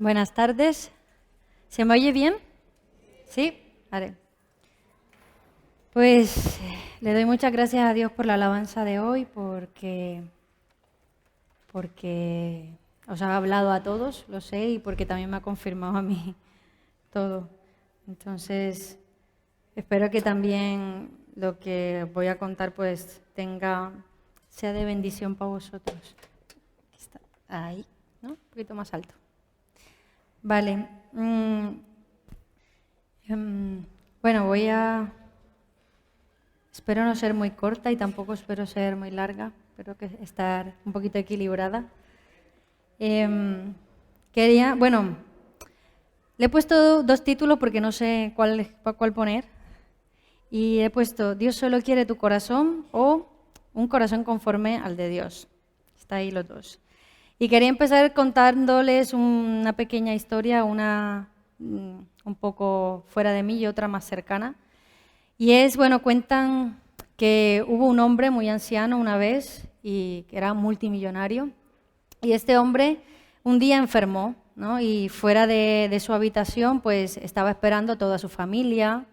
Buenas tardes. ¿Se me oye bien? ¿Sí? Vale. Pues le doy muchas gracias a Dios por la alabanza de hoy, porque os ha hablado a todos, lo sé, y porque también me ha confirmado a mí todo. Entonces, espero que también lo que voy a contar pues sea de bendición para vosotros. Aquí está. Ahí, ¿no? Un poquito más alto. Vale. Bueno, espero no ser muy corta y tampoco espero ser muy larga. Espero que estar un poquito equilibrada. Le he puesto dos títulos porque no sé cuál poner. Y he puesto Dios solo quiere tu corazón o un corazón conforme al de Dios. Está ahí los dos. Y quería empezar contándoles una pequeña historia, una un poco fuera de mí y otra más cercana. Y cuentan que hubo un hombre muy anciano una vez y que era multimillonario. Y este hombre un día enfermó, ¿no? Y fuera de su habitación pues estaba esperando a toda su familia.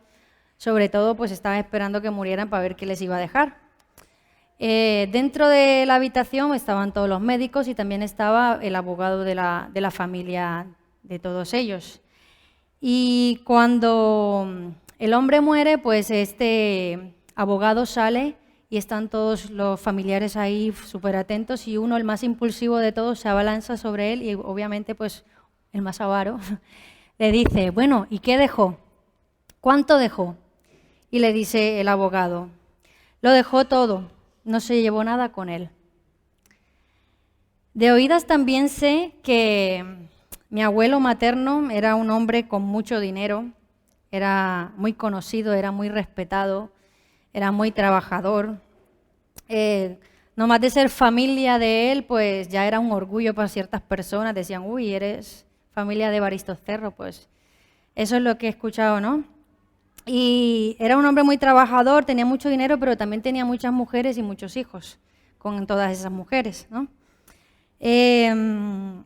Sobre todo pues estaba esperando que murieran para ver qué les iba a dejar. Dentro de la habitación estaban todos los médicos y también estaba el abogado de la familia de todos ellos. Y cuando el hombre muere, pues este abogado sale y están todos los familiares ahí súper atentos y uno, el más impulsivo de todos, se abalanza sobre él y obviamente pues el más avaro le dice, bueno, ¿y qué dejó? ¿Cuánto dejó? Y le dice el abogado, lo dejó todo, no se llevó nada con él. De oídas también sé que mi abuelo materno era un hombre con mucho dinero, era muy conocido, era muy respetado, era muy trabajador. No más de ser familia de él, pues ya era un orgullo para ciertas personas. Decían, uy, eres familia de Evaristo Cerro, pues eso es lo que he escuchado, ¿no? Y era un hombre muy trabajador, tenía mucho dinero, pero también tenía muchas mujeres y muchos hijos con todas esas mujeres, ¿no? Él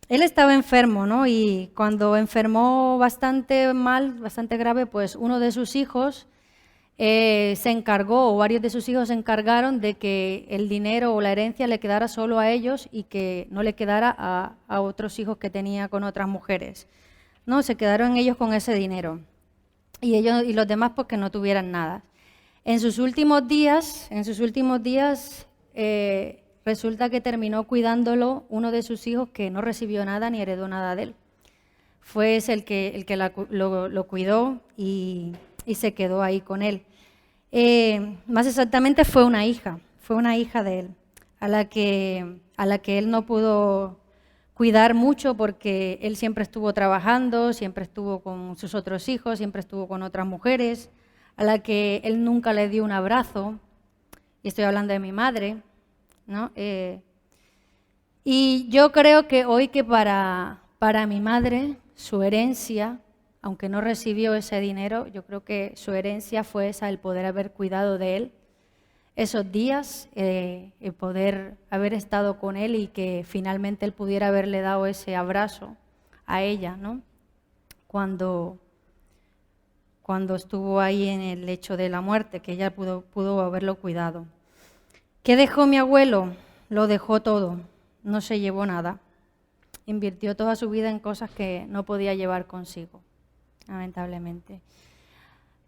estaba enfermo, ¿no? Y cuando enfermó bastante mal, bastante grave, pues uno de sus hijos se encargó, o varios de sus hijos se encargaron de que el dinero o la herencia le quedara solo a ellos y que no le quedara a otros hijos que tenía con otras mujeres, ¿no? Se quedaron ellos con ese dinero. Y ellos y los demás pues que no tuvieran nada. En sus últimos días, resulta que terminó cuidándolo uno de sus hijos que no recibió nada ni heredó nada de él. Fue ese el que lo cuidó y se quedó ahí con él. Más exactamente fue una hija de él, a la que él no pudo cuidar mucho porque él siempre estuvo trabajando, siempre estuvo con sus otros hijos, siempre estuvo con otras mujeres, a la que él nunca le dio un abrazo, y estoy hablando de mi madre, ¿no? Y yo creo que hoy que para mi madre, su herencia, aunque no recibió ese dinero, yo creo que su herencia fue esa, el poder haber cuidado de él esos días, el poder haber estado con él y que finalmente él pudiera haberle dado ese abrazo a ella, ¿no? Cuando estuvo ahí en el lecho de la muerte, que ella pudo haberlo cuidado. ¿Qué dejó mi abuelo? Lo dejó todo, no se llevó nada. Invirtió toda su vida en cosas que no podía llevar consigo, lamentablemente.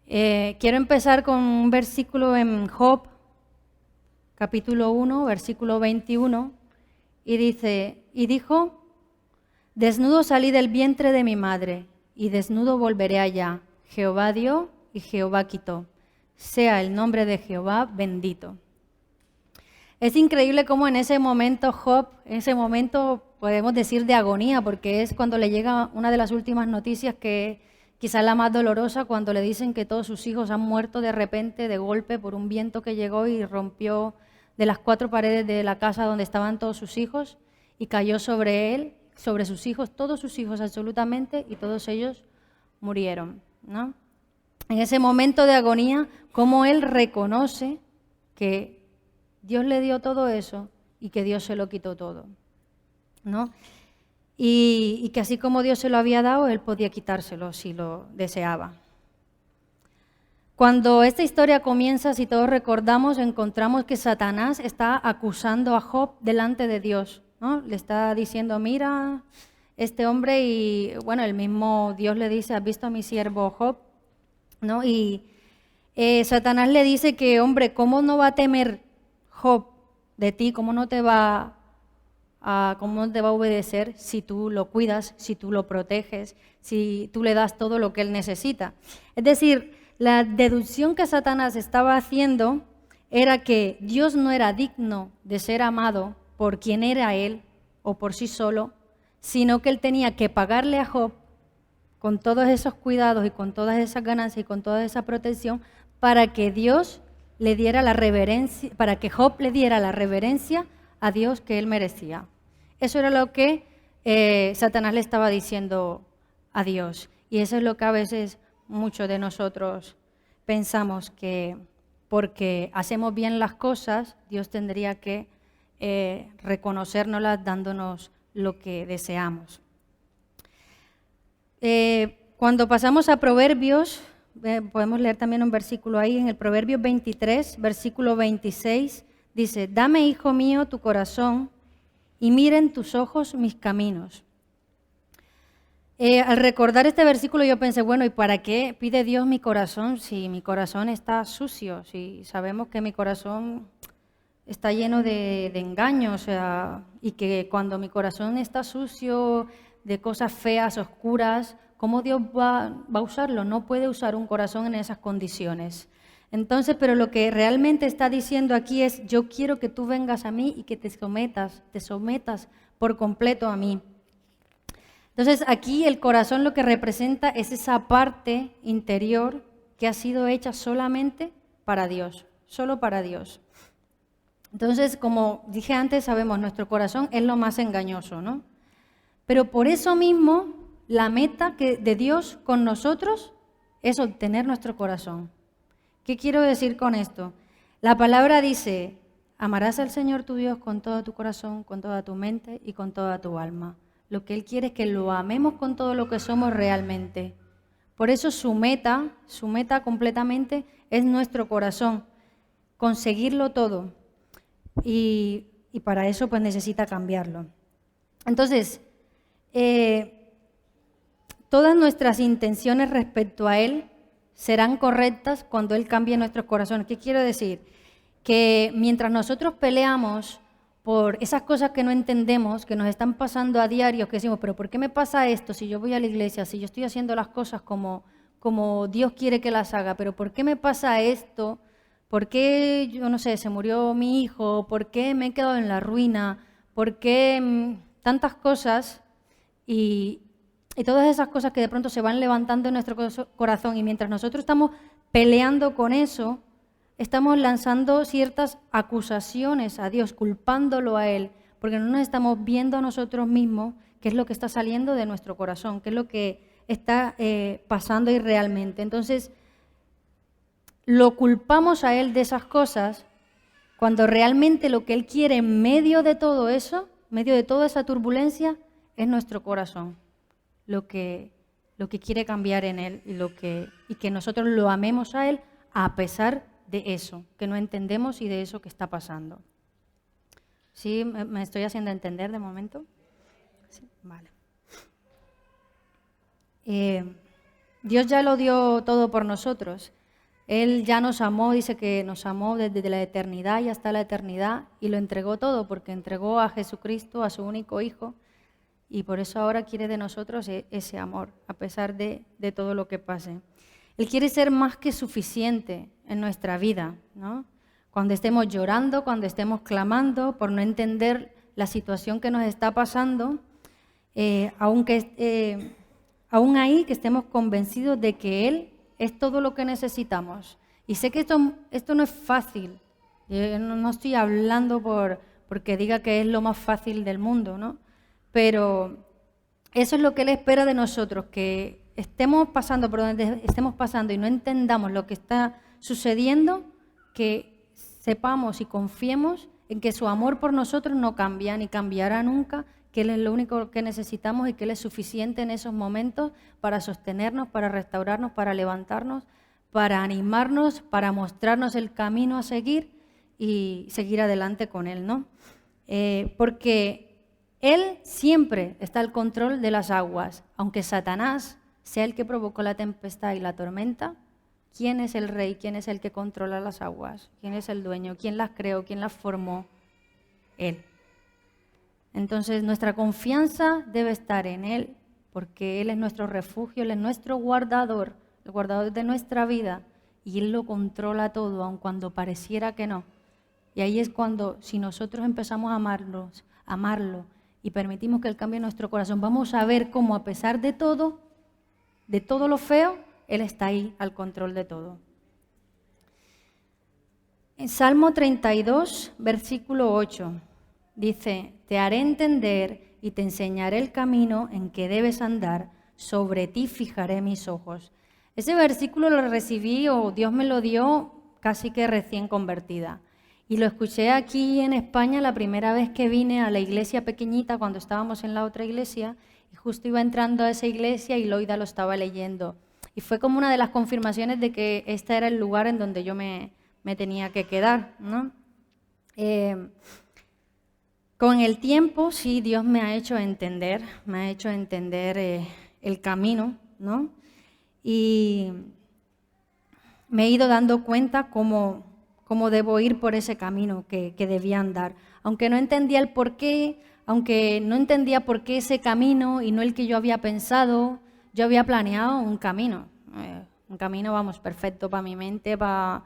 Quiero empezar con un versículo en Job, capítulo 1, versículo 21, y dice, y dijo, desnudo salí del vientre de mi madre, y desnudo volveré allá. Jehová dio y Jehová quitó. Sea el nombre de Jehová bendito. Es increíble cómo en ese momento Job, en ese momento podemos decir de agonía, porque es cuando le llega una de las últimas noticias que quizás la más dolorosa, cuando le dicen que todos sus hijos han muerto de repente, de golpe, por un viento que llegó y rompió de las 4 paredes de la casa donde estaban todos sus hijos y cayó sobre él, sobre sus hijos, todos sus hijos absolutamente, y todos ellos murieron, ¿no? En ese momento de agonía, cómo él reconoce que Dios le dio todo eso y que Dios se lo quitó todo, ¿no? y que así como Dios se lo había dado, él podía quitárselo si lo deseaba. Cuando esta historia comienza, si todos recordamos, encontramos que Satanás está acusando a Job delante de Dios, ¿no? Le está diciendo, mira, este hombre, y bueno, el mismo Dios le dice, ¿has visto a mi siervo Job? ¿No? Y Satanás le dice que, hombre, ¿cómo no va a temer Job de ti? ¿Cómo no te va a obedecer si tú lo cuidas, si tú lo proteges, si tú le das todo lo que él necesita? Es decir, la deducción que Satanás estaba haciendo era que Dios no era digno de ser amado por quien era él o por sí solo, sino que él tenía que pagarle a Job con todos esos cuidados y con todas esas ganancias y con toda esa protección para que Dios le diera la reverencia, para que Job le diera la reverencia a Dios que él merecía. Eso era lo que Satanás le estaba diciendo a Dios. Y eso es lo que a veces muchos de nosotros pensamos, que porque hacemos bien las cosas, Dios tendría que reconocérnoslas dándonos lo que deseamos. Cuando pasamos a Proverbios, podemos leer también un versículo ahí, en el Proverbios 23, versículo 26, dice, dame, hijo mío, tu corazón y miren tus ojos mis caminos. Al recordar este versículo yo pensé, bueno, ¿y para qué pide Dios mi corazón si mi corazón está sucio? Si sabemos que mi corazón está lleno de engaños, o sea, y que cuando mi corazón está sucio de cosas feas, oscuras, ¿cómo Dios va a usarlo? No puede usar un corazón en esas condiciones. Entonces, pero lo que realmente está diciendo aquí es, yo quiero que tú vengas a mí y que te sometas por completo a mí. Entonces, aquí el corazón lo que representa es esa parte interior que ha sido hecha solamente para Dios, solo para Dios. Entonces, como dije antes, sabemos, nuestro corazón es lo más engañoso, ¿no? Pero por eso mismo, la meta de Dios con nosotros es obtener nuestro corazón. ¿Qué quiero decir con esto? La palabra dice, amarás al Señor tu Dios con todo tu corazón, con toda tu mente y con toda tu alma. Lo que Él quiere es que lo amemos con todo lo que somos realmente. Por eso su meta completamente es nuestro corazón, conseguirlo todo. Y para eso pues necesita cambiarlo. Entonces, todas nuestras intenciones respecto a Él serán correctas cuando Él cambie nuestros corazones. ¿Qué quiero decir? Que mientras nosotros peleamos por esas cosas que no entendemos, que nos están pasando a diario, que decimos, pero ¿por qué me pasa esto si yo voy a la iglesia, si yo estoy haciendo las cosas como Dios quiere que las haga? ¿Pero por qué me pasa esto? ¿Por qué, yo no sé, se murió mi hijo? ¿Por qué me he quedado en la ruina? ¿Por qué tantas cosas? Y todas esas cosas que de pronto se van levantando en nuestro corazón, y mientras nosotros estamos peleando con eso, estamos lanzando ciertas acusaciones a Dios, culpándolo a Él, porque no nos estamos viendo a nosotros mismos qué es lo que está saliendo de nuestro corazón, qué es lo que está pasando ahí realmente. Entonces, lo culpamos a Él de esas cosas, cuando realmente lo que Él quiere en medio de todo eso, en medio de toda esa turbulencia, es nuestro corazón, lo que quiere cambiar en Él y que nosotros lo amemos a Él a pesar de eso, que no entendemos y de eso que está pasando. ¿Sí? ¿Me estoy haciendo entender de momento? Sí, vale. Dios ya lo dio todo por nosotros. Él ya nos amó, dice que nos amó desde la eternidad y hasta la eternidad, y lo entregó todo porque entregó a Jesucristo, a su único Hijo, y por eso ahora quiere de nosotros ese amor, a pesar de todo lo que pase. Él quiere ser más que suficiente en nuestra vida, ¿no? Cuando estemos llorando, cuando estemos clamando por no entender la situación que nos está pasando, aún ahí que estemos convencidos de que Él es todo lo que necesitamos. Y sé que esto no es fácil. Yo no estoy hablando porque diga que es lo más fácil del mundo, ¿no? Pero eso es lo que Él espera de nosotros, que estemos pasando por donde estemos pasando y no entendamos lo que está sucediendo, que sepamos y confiemos en que su amor por nosotros no cambia ni cambiará nunca, que Él es lo único que necesitamos y que Él es suficiente en esos momentos para sostenernos, para restaurarnos, para levantarnos, para animarnos, para mostrarnos el camino a seguir y seguir adelante con Él, ¿no? Porque Él siempre está al control de las aguas, aunque Satanás sea el que provocó la tempestad y la tormenta. ¿Quién es el rey? ¿Quién es el que controla las aguas? ¿Quién es el dueño? ¿Quién las creó? ¿Quién las formó? Él. Entonces nuestra confianza debe estar en Él, porque Él es nuestro refugio, Él es nuestro guardador, el guardador de nuestra vida, y Él lo controla todo, aun cuando pareciera que no. Y ahí es cuando, si nosotros empezamos a amarlo, y permitimos que Él cambie nuestro corazón, vamos a ver cómo a pesar de todo lo feo, Él está ahí al control de todo. En Salmo 32, versículo 8, dice: te haré entender y te enseñaré el camino en que debes andar, sobre ti fijaré mis ojos. Ese versículo lo recibí, o Dios me lo dio, casi que recién convertida. Y lo escuché aquí en España la primera vez que vine a la iglesia pequeñita, cuando estábamos en la otra iglesia, y justo iba entrando a esa iglesia y Loida lo estaba leyendo. Y fue como una de las confirmaciones de que este era el lugar en donde yo me tenía que quedar, ¿no? Con el tiempo, sí, Dios me ha hecho entender el camino, ¿no? Y me he ido dando cuenta cómo debo ir por ese camino que debía andar. Aunque no entendía el porqué, aunque no entendía por qué ese camino y no el que yo había pensado, yo había planeado un camino, vamos, perfecto para mi mente, para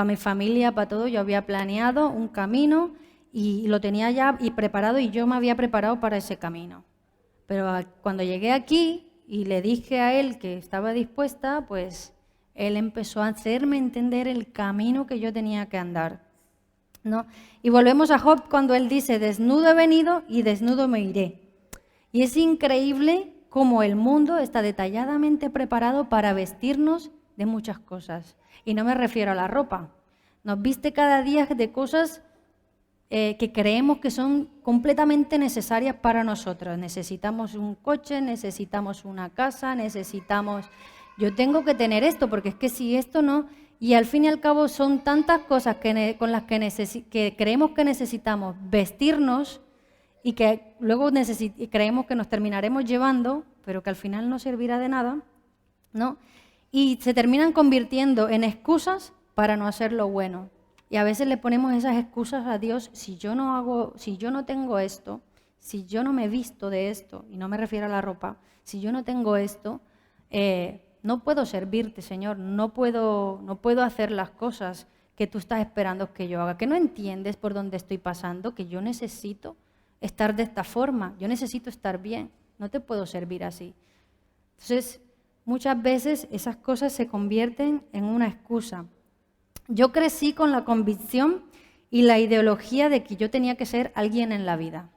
mi familia, para todo. Yo había planeado un camino y lo tenía ya y preparado, y yo me había preparado para ese camino. Pero cuando llegué aquí y le dije a Él que estaba dispuesta, pues Él empezó a hacerme entender el camino que yo tenía que andar, ¿no? Y volvemos a Job cuando él dice: desnudo he venido y desnudo me iré. Y es increíble cómo el mundo está detalladamente preparado para vestirnos de muchas cosas. Y no me refiero a la ropa. Nos viste cada día de cosas que creemos que son completamente necesarias para nosotros. Necesitamos un coche, necesitamos una casa, yo tengo que tener esto, porque es que si esto no... Y al fin y al cabo son tantas cosas con las que creemos que necesitamos vestirnos, y que luego creemos que nos terminaremos llevando, pero que al final no servirá de nada, ¿no? Y se terminan convirtiendo en excusas para no hacer lo bueno. Y a veces le ponemos esas excusas a Dios: si yo no tengo esto, si yo no me visto de esto, y no me refiero a la ropa, si yo no tengo esto, no puedo servirte, Señor, no puedo hacer las cosas que tú estás esperando que yo haga, que no entiendes por dónde estoy pasando, que yo necesito estar de esta forma, yo necesito estar bien, no te puedo servir así. Entonces, muchas veces esas cosas se convierten en una excusa. Yo crecí con la convicción y la ideología de que yo tenía que ser alguien en la vida.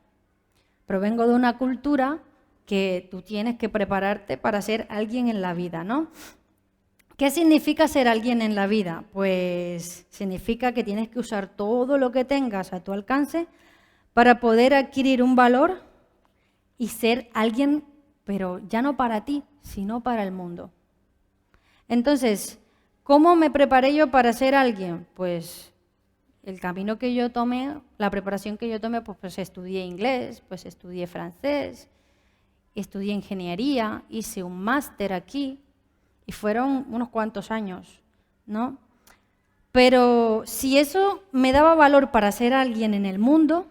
Provengo de una cultura que tú tienes que prepararte para ser alguien en la vida, ¿no? ¿Qué significa ser alguien en la vida? Pues significa que tienes que usar todo lo que tengas a tu alcance para poder adquirir un valor y ser alguien, pero ya no para ti, sino para el mundo. Entonces, ¿cómo me preparé yo para ser alguien? Pues el camino que yo tomé, la preparación que yo tomé, pues estudié inglés, pues estudié francés, estudié ingeniería, hice un máster aquí y fueron unos cuantos años, ¿no? Pero si eso me daba valor para ser alguien en el mundo,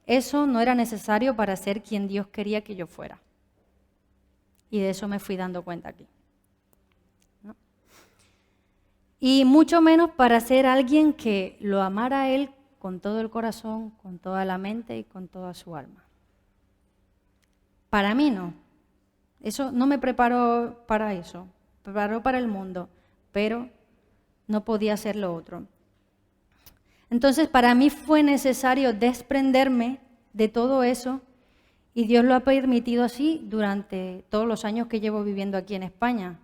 eso no era necesario para ser quien Dios quería que yo fuera. Y de eso me fui dando cuenta aquí, ¿no? Y mucho menos para ser alguien que lo amara a Él con todo el corazón, con toda la mente y con toda su alma. Para mí no. Eso no me preparó para eso. Me preparó para el mundo, pero no podía hacer lo otro. Entonces, para mí fue necesario desprenderme de todo eso, y Dios lo ha permitido así durante todos los años que llevo viviendo aquí en España,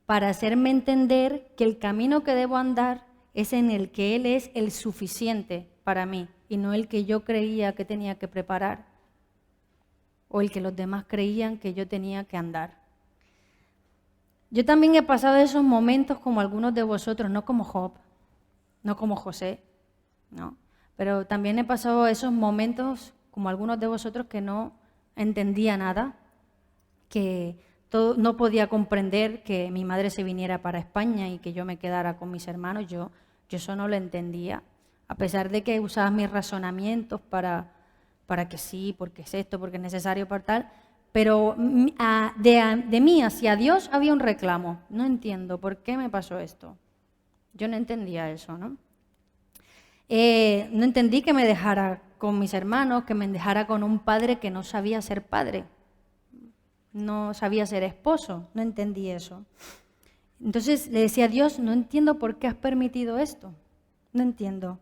para hacerme entender que el camino que debo andar es en el que Él es el suficiente para mí y no el que yo creía que tenía que preparar. o el que los demás creían que yo tenía que andar. Yo también he pasado esos momentos como algunos de vosotros, no como Job, no como José, ¿no? Pero también he pasado esos momentos como algunos de vosotros que no entendía nada, que no podía comprender que mi madre se viniera para España y que yo me quedara con mis hermanos. Yo eso no lo entendía, a pesar de que usaba mis razonamientos para que sí, porque es esto, porque es necesario para tal, pero de mí hacia Dios había un reclamo. No entiendo por qué me pasó esto. Yo no entendía eso, ¿no? No entendí que me dejara con mis hermanos, que me dejara con un padre que no sabía ser padre, no sabía ser esposo, no entendí eso. Entonces le decía a Dios, no entiendo por qué has permitido esto, no entiendo.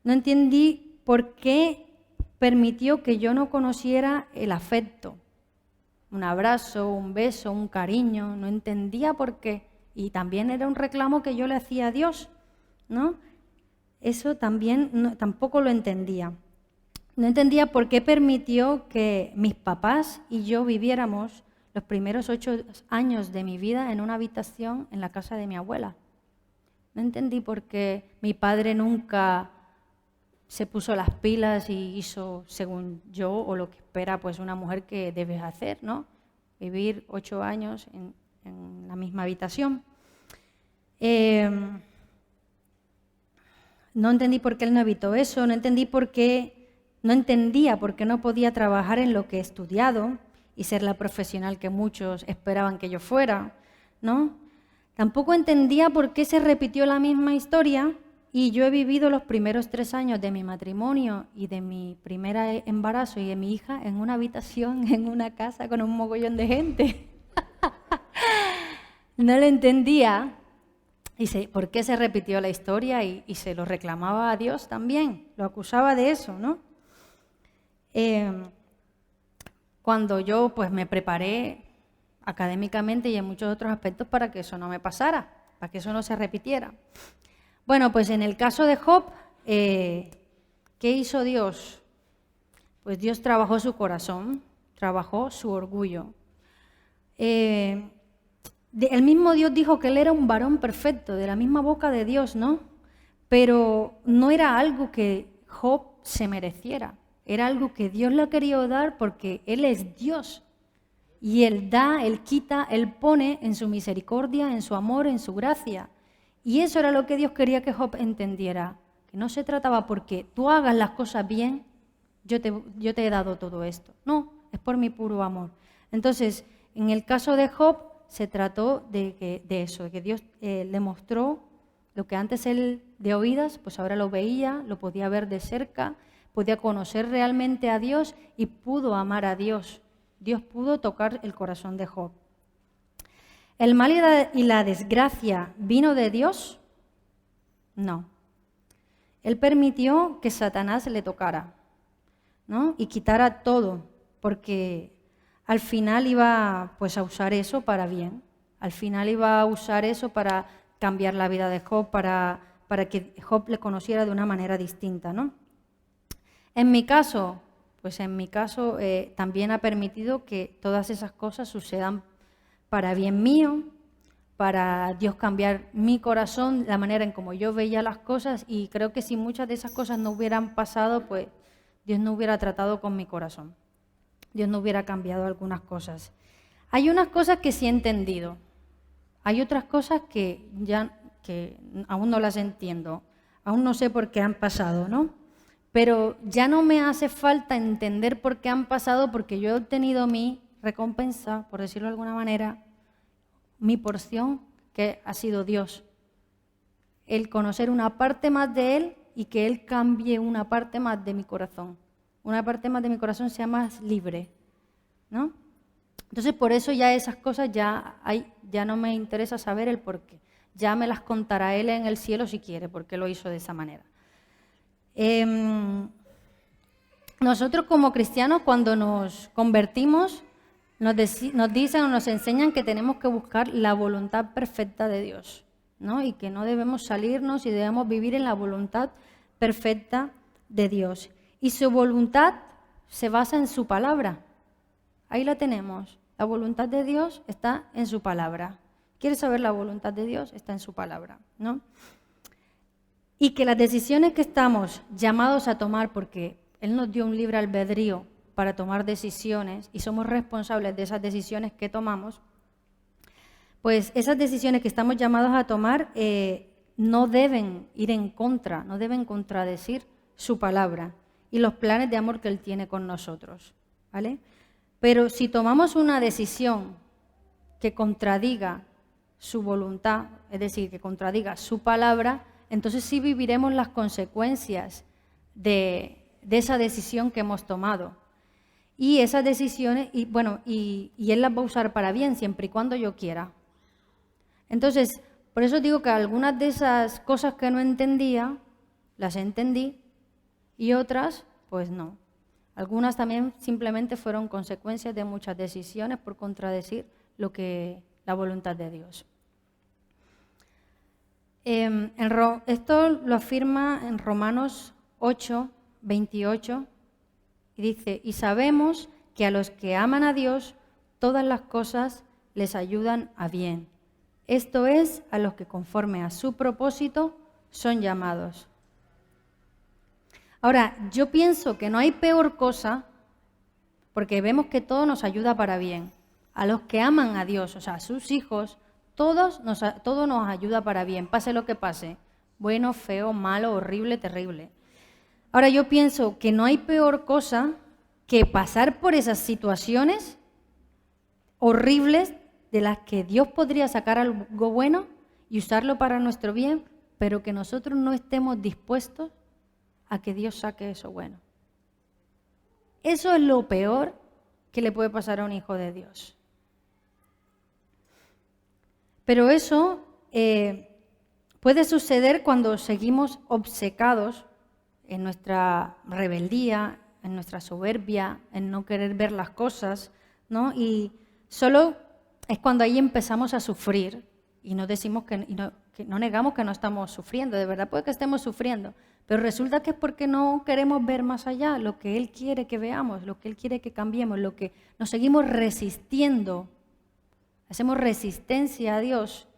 No entendí por qué permitió que yo no conociera el afecto, un abrazo, un beso, un cariño, no entendía por qué. Y también era un reclamo que yo le hacía a Dios, ¿no? Eso también tampoco lo entendía. No entendía por qué permitió que mis papás y yo viviéramos los primeros 8 años de mi vida en una habitación en la casa de mi abuela. No entendí por qué mi padre nunca se puso las pilas y hizo según yo o lo que espera pues una mujer que debe hacer, ¿no? Vivir 8 años en la misma habitación. No entendí por qué él no evitó eso, no entendía por qué no podía trabajar en lo que he estudiado y ser la profesional que muchos esperaban que yo fuera, ¿no? Tampoco entendía por qué se repitió la misma historia y yo he vivido los primeros 3 años de mi matrimonio y de mi primer embarazo y de mi hija en una habitación, en una casa con un mogollón de gente. No lo entendía. Y por qué se repitió la historia y se lo reclamaba a Dios también, lo acusaba de eso, ¿no? Cuando yo pues me preparé académicamente y en muchos otros aspectos para que eso no me pasara, para que eso no se repitiera. Bueno, pues en el caso de Job, ¿qué hizo Dios? Pues Dios trabajó su corazón, trabajó su orgullo. El mismo Dios dijo que él era un varón perfecto, de la misma boca de Dios, ¿no? Pero no era algo que Job se mereciera, era algo que Dios le quería dar porque Él es Dios. Y Él da, Él quita, Él pone en su misericordia, en su amor, en su gracia. Y eso era lo que Dios quería que Job entendiera, que no se trataba porque tú hagas las cosas bien, yo te he dado todo esto. No, es por mi puro amor. Entonces, en el caso de Job, se trató de eso, de que Dios le mostró lo que antes él de oídas, pues ahora lo veía, lo podía ver de cerca, podía conocer realmente a Dios y pudo amar a Dios. Dios pudo tocar el corazón de Job. ¿El mal y la desgracia vino de Dios? No. Él permitió que Satanás le tocara, ¿no? Y quitara todo, porque al final iba pues a usar eso para bien. Al final iba a usar eso para cambiar la vida de Job, para que Job le conociera de una manera distinta, ¿no? En mi caso, también ha permitido que todas esas cosas sucedan para bien mío, para Dios cambiar mi corazón, la manera en como yo veía las cosas, y creo que si muchas de esas cosas no hubieran pasado, pues Dios no hubiera tratado con mi corazón. Dios no hubiera cambiado algunas cosas. Hay unas cosas que sí he entendido. Hay otras cosas que aún no las entiendo. Aún no sé por qué han pasado, ¿no? Pero ya no me hace falta entender por qué han pasado porque yo he obtenido mi recompensa, por decirlo de alguna manera, mi porción, que ha sido Dios. El conocer una parte más de Él y que Él cambie una parte más de mi corazón. Una parte más de mi corazón sea más libre, ¿no? Entonces, por eso ya esas cosas ya no me interesa saber el por qué. Ya me las contará Él en el cielo si quiere, porque lo hizo de esa manera. Nosotros como cristianos, cuando nos convertimos, nos dicen o nos enseñan que tenemos que buscar la voluntad perfecta de Dios, ¿no? Y que no debemos salirnos y debemos vivir en la voluntad perfecta de Dios. Y su voluntad se basa en su palabra. ahí la tenemos. La voluntad de Dios está en su palabra. ¿Quieres saber la voluntad de Dios? Está en su palabra, ¿no? Y que las decisiones que estamos llamados a tomar, porque Él nos dio un libre albedrío para tomar decisiones y somos responsables de esas decisiones que tomamos, pues esas decisiones que estamos llamados a tomar no deben ir en contra, no deben contradecir su palabra y los planes de amor que Él tiene con nosotros, ¿vale? Pero si tomamos una decisión que contradiga su voluntad, es decir, que contradiga su palabra, entonces sí viviremos las consecuencias de esa decisión que hemos tomado. Y esas decisiones, y Él las va a usar para bien, siempre y cuando yo quiera. Entonces, por eso digo que algunas de esas cosas que no entendía, las entendí, y otras, pues no. Algunas también simplemente fueron consecuencias de muchas decisiones por contradecir la voluntad de Dios. Esto lo afirma en Romanos 8, 28, y dice, y sabemos que a los que aman a Dios, todas las cosas les ayudan a bien. Esto es, a los que conforme a su propósito son llamados. Ahora, yo pienso que no hay peor cosa, porque vemos que todo nos ayuda para bien. A los que aman a Dios, o sea, a sus hijos, todo nos ayuda para bien, pase lo que pase. Bueno, feo, malo, horrible, terrible. Ahora, yo pienso que no hay peor cosa que pasar por esas situaciones horribles de las que Dios podría sacar algo bueno y usarlo para nuestro bien, pero que nosotros no estemos dispuestos a que Dios saque eso bueno. Eso es lo peor que le puede pasar a un hijo de Dios. Pero eso puede suceder cuando seguimos obcecados en nuestra rebeldía, en nuestra soberbia, en no querer ver las cosas, ¿no? Y solo es cuando ahí empezamos a sufrir y no decimos que no negamos que no estamos sufriendo, de verdad puede que estemos sufriendo, pero resulta que es porque no queremos ver más allá lo que Él quiere que veamos, lo que Él quiere que cambiemos, lo que nos seguimos resistiendo. Hacemos resistencia a Dios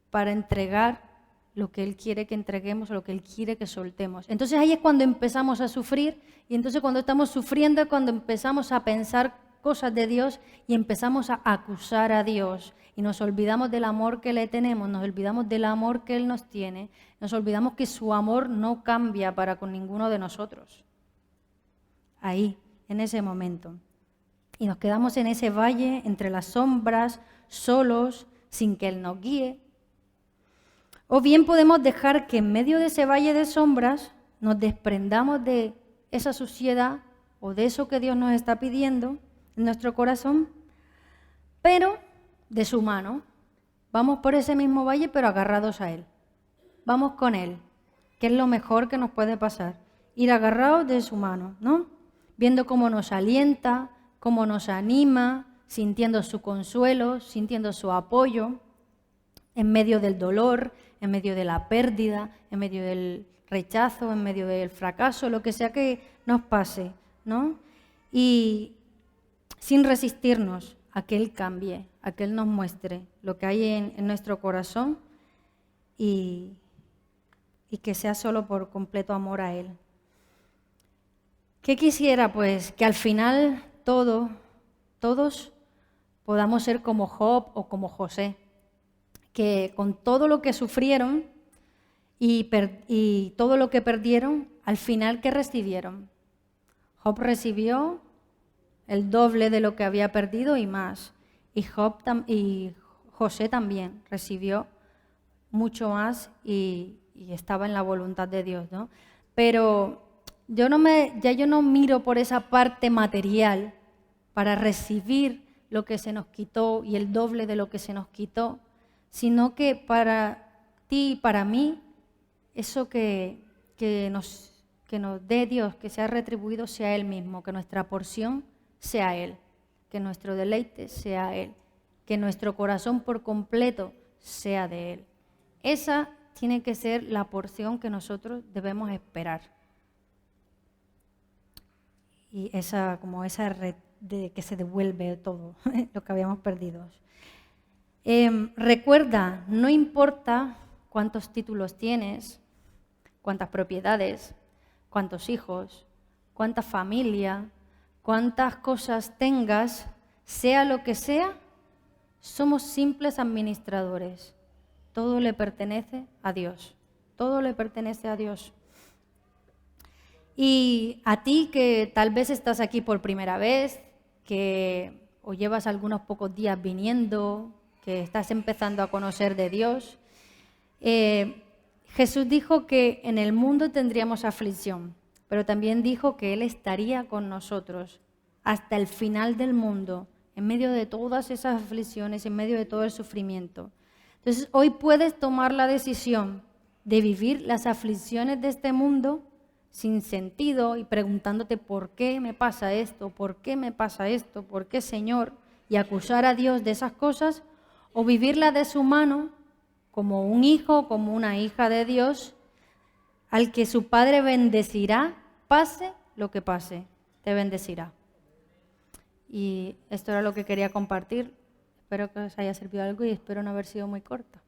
para entregar lo que Él quiere que entreguemos, lo que Él quiere que soltemos. Entonces ahí es cuando empezamos a sufrir y entonces cuando estamos sufriendo es cuando empezamos a pensar cosas de Dios y empezamos a acusar a Dios y nos olvidamos del amor que le tenemos, nos olvidamos del amor que Él nos tiene, nos olvidamos que su amor no cambia para con ninguno de nosotros. Ahí, en ese momento. Y nos quedamos en ese valle entre las sombras, solos, sin que Él nos guíe. O bien podemos dejar que en medio de ese valle de sombras nos desprendamos de esa suciedad o de eso que Dios nos está pidiendo en nuestro corazón, pero de su mano. Vamos por ese mismo valle, pero agarrados a Él. Vamos con Él, que es lo mejor que nos puede pasar. Ir agarrados de su mano, ¿no? Viendo cómo nos alienta, cómo nos anima, sintiendo su consuelo, sintiendo su apoyo, en medio del dolor, en medio de la pérdida, en medio del rechazo, en medio del fracaso, lo que sea que nos pase, ¿no? Y sin resistirnos a que Él cambie, a que Él nos muestre lo que hay en nuestro corazón y que sea solo por completo amor a Él. ¿Qué quisiera? Pues que al final todos podamos ser como Job o como José, que con todo lo que sufrieron y todo lo que perdieron, al final, ¿qué recibieron? Job recibió el doble de lo que había perdido y más. Y José también recibió mucho más y estaba en la voluntad de Dios, ¿no? Pero yo no miro por esa parte material para recibir lo que se nos quitó y el doble de lo que se nos quitó, sino que para ti y para mí, eso que nos dé Dios, que sea retribuido, sea Él mismo, que nuestra porción sea Él, que nuestro deleite sea Él, que nuestro corazón por completo sea de Él. Esa tiene que ser la porción que nosotros debemos esperar. Y esa de que se devuelve todo lo que habíamos perdido. Recuerda, no importa cuántos títulos tienes, cuántas propiedades, cuántos hijos, cuánta familia, cuántas cosas tengas, sea lo que sea, somos simples administradores. Todo le pertenece a Dios. Todo le pertenece a Dios. Y a ti que tal vez estás aquí por primera vez, que o llevas algunos pocos días viniendo, que estás empezando a conocer de Dios, Jesús dijo que en el mundo tendríamos aflicción, pero también dijo que Él estaría con nosotros hasta el final del mundo, en medio de todas esas aflicciones, en medio de todo el sufrimiento. Entonces, hoy puedes tomar la decisión de vivir las aflicciones de este mundo sin sentido y preguntándote por qué me pasa esto, por qué me pasa esto, por qué Señor, y acusar a Dios de esas cosas, o vivirla de su mano como un hijo, como una hija de Dios, al que su Padre bendecirá, pase lo que pase, te bendecirá. Y esto era lo que quería compartir. Espero que os haya servido algo y espero no haber sido muy corta.